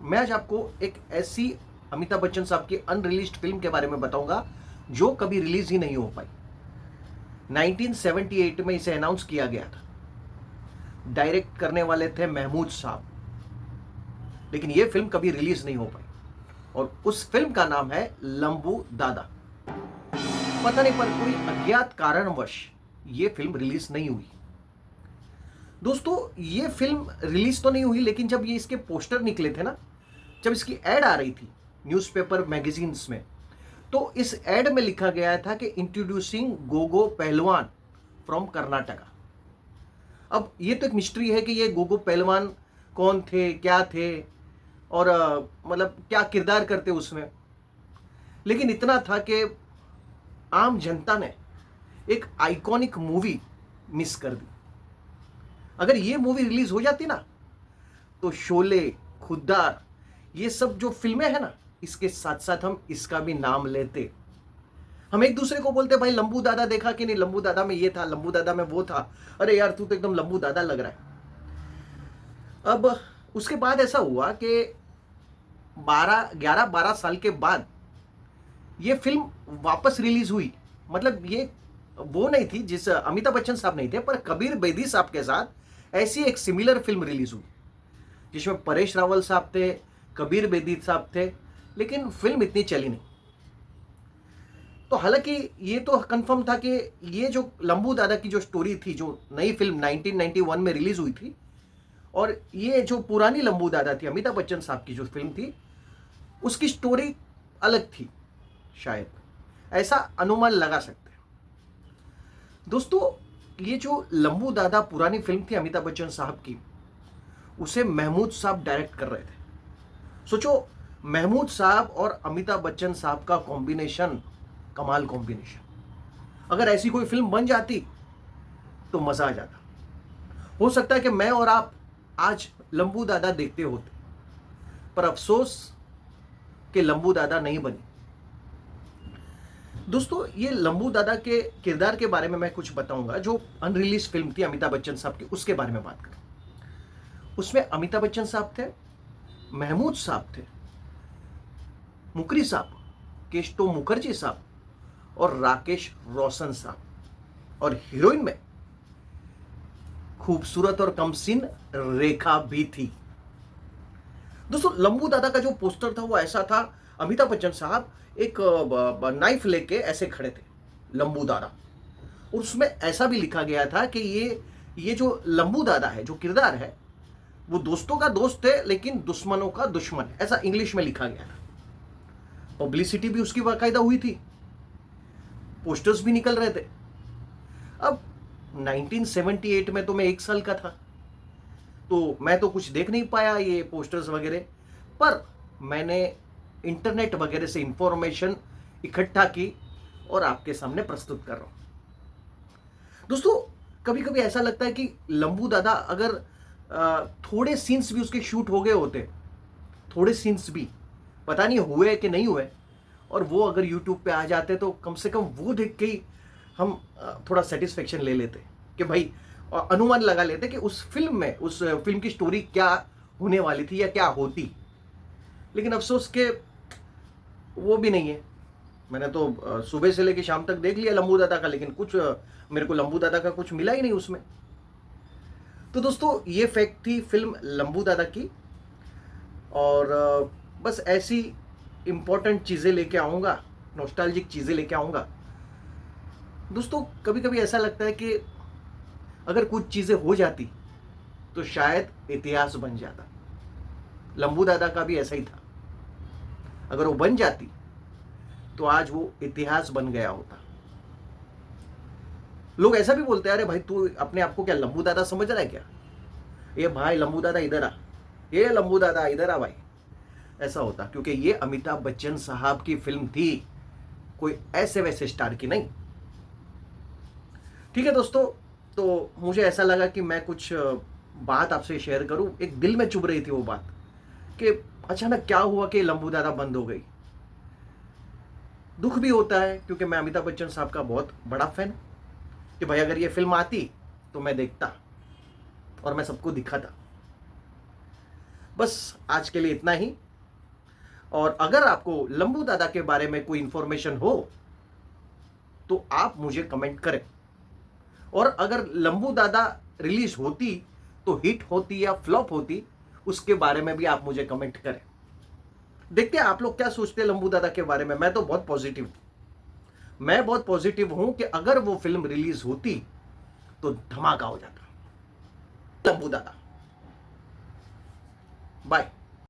मैं आज आपको एक ऐसी अमिताभ बच्चन साहब की अनरिलीज्ड फिल्म के बारे में बताऊंगा जो कभी रिलीज ही नहीं हो पाई। 1978 में इसे अनाउंस किया गया था। डायरेक्ट करने वाले थे महमूद साहब, लेकिन यह फिल्म कभी रिलीज नहीं हो पाई और उस फिल्म का नाम है लंबू दादा। पता नहीं पर कोई अज्ञात कारणवश यह फिल्म रिलीज नहीं हुई। दोस्तों, ये फिल्म रिलीज तो नहीं हुई, लेकिन जब ये इसके पोस्टर निकले थे ना, जब इसकी एड आ रही थी न्यूज़पेपर मैगजीन्स में, तो इस एड में लिखा गया था कि इंट्रोड्यूसिंग गोगो पहलवान फ्रॉम कर्नाटका। अब ये तो एक मिस्ट्री है कि ये गोगो पहलवान कौन थे, क्या थे और मतलब क्या किरदार करते उसमें। लेकिन इतना था कि आम जनता ने एक आइकॉनिक मूवी मिस कर दी। अगर ये मूवी रिलीज हो जाती ना, तो शोले, खुद्दार, ये सब जो फिल्में हैं ना, इसके साथ साथ हम इसका भी नाम लेते। हम एक दूसरे को बोलते भाई लंबू दादा देखा कि नहीं, लंबू दादा में ये था, लंबू दादा में वो था, अरे यार तू तो एकदम लंबू दादा लग रहा है। अब उसके बाद ऐसा हुआ कि 11-12 साल के बाद ये फिल्म वापस रिलीज हुई। मतलब ये वो नहीं थी, जिस अमिताभ बच्चन साहब नहीं थे, पर कबीर बेदी साहब के साथ ऐसी एक सिमिलर फिल्म रिलीज हुई जिसमें परेश रावल साहब थे, कबीर बेदी साहब थे, लेकिन फिल्म इतनी चली नहीं। तो हालांकि ये तो कंफर्म था कि ये जो लंबू दादा की जो स्टोरी थी, जो नई फिल्म 1991 में रिलीज हुई थी, और ये जो पुरानी लंबू दादा थी, अमिताभ बच्चन साहब की जो फिल्म थी, उसकी स्टोरी अलग थी। शायद ऐसा अनुमान लगा सकते हैं। दोस्तों, ये जो लंबू दादा पुरानी फिल्म थी अमिताभ बच्चन साहब की, उसे महमूद साहब डायरेक्ट कर रहे थे। सोचो, महमूद साहब और अमिताभ बच्चन साहब का कॉम्बिनेशन, कमाल कॉम्बिनेशन। अगर ऐसी कोई फिल्म बन जाती तो मजा आ जाता। हो सकता है कि मैं और आप आज लंबू दादा देखते होते, पर अफसोस कि लंबू दादा नहीं बनी। दोस्तों, ये लंबू दादा के किरदार के बारे में मैं कुछ बताऊंगा। जो अनरिलीज फिल्म थी अमिताभ बच्चन साहब की, उसके बारे में बात करें। उसमें अमिताभ बच्चन साहब थे, महमूद साहब थे, मुकरी साहब, केशतो मुखर्जी साहब और राकेश रोशन साहब, और हीरोइन में खूबसूरत और कमसीन रेखा भी थी। दोस्तों, लंबू दादा का जो पोस्टर था वो ऐसा था, अमिताभ बच्चन साहब एक नाइफ लेके ऐसे खड़े थे, लंबू दादा। और उसमें ऐसा भी लिखा गया था कि ये जो लंबू दादा है, जो किरदार है, वो दोस्तों का दोस्त है लेकिन दुश्मनों का दुश्मन, ऐसा इंग्लिश में लिखा गया था। पब्लिसिटी भी उसकी बाकायदा हुई थी, पोस्टर्स भी निकल रहे थे। अब 1978 में तो मैं 1 साल का था, तो मैं तो कुछ देख नहीं पाया ये पोस्टर्स वगैरह, पर मैंने इंटरनेट वगैरह से इंफॉर्मेशन इकट्ठा की और आपके सामने प्रस्तुत कर रहा हूं। दोस्तों, कभी कभी ऐसा लगता है कि लंबू दादा अगर थोड़े सीन्स भी उसके शूट हो गए होते, थोड़े सीन्स भी, पता नहीं हुए कि नहीं हुए, और वो अगर यूट्यूब पे आ जाते, तो कम से कम वो देख के ही हम थोड़ा सेटिस्फेक्शन ले लेते कि भाई, अनुमान लगा लेते कि उस फिल्म में, उस फिल्म की स्टोरी क्या होने वाली थी या क्या होती। लेकिन अफसोस के वो भी नहीं है। मैंने तो सुबह से लेकर शाम तक देख लिया लंबू दादा का, लेकिन कुछ मेरे को लंबू दादा का कुछ मिला ही नहीं उसमें। तो दोस्तों, ये फैक्ट थी फिल्म लंबू दादा की, और बस ऐसी इंपॉर्टेंट चीज़ें लेके आऊँगा, नॉस्टैल्जिक चीज़ें लेके आऊँगा। दोस्तों, कभी कभी ऐसा लगता है कि अगर कुछ चीज़ें हो जाती तो शायद इतिहास बन जाता। लंबू दादा का भी ऐसा ही था, अगर वो बन जाती तो आज वो इतिहास बन गया होता। लोग ऐसा भी बोलते हैं, अरे भाई तू अपने आप को क्या लंबू दादा समझ रहा है क्या, ये भाई लंबू दादा इधर आ, ये लंबू दादा इधर आ भाई। ऐसा होता क्योंकि ये अमिताभ बच्चन साहब की फिल्म थी, कोई ऐसे वैसे स्टार की नहीं। ठीक है दोस्तों, तो मुझे ऐसा लगा कि मैं कुछ बात आपसे शेयर करूं। एक दिल में चुभ रही थी वो बात कि अचानक क्या हुआ कि लंबू दादा बंद हो गई। दुख भी होता है क्योंकि मैं अमिताभ बच्चन साहब का बहुत बड़ा फैन, कि भाई अगर ये फिल्म आती तो मैं देखता और मैं सबको दिखाता। बस आज के लिए इतना ही। और अगर आपको लंबू दादा के बारे में कोई इंफॉर्मेशन हो तो आप मुझे कमेंट करें। और अगर लंबू दादा रिलीज होती तो हिट होती या फ्लॉप होती, उसके बारे में भी आप मुझे कमेंट करें। देखते हैं आप लोग क्या सोचते हैं लंबू दादा के बारे में। मैं तो बहुत पॉजिटिव हूं। मैं बहुत पॉजिटिव हूं कि अगर वो फिल्म रिलीज होती तो धमाका हो जाता। लंबू दादा, बाय।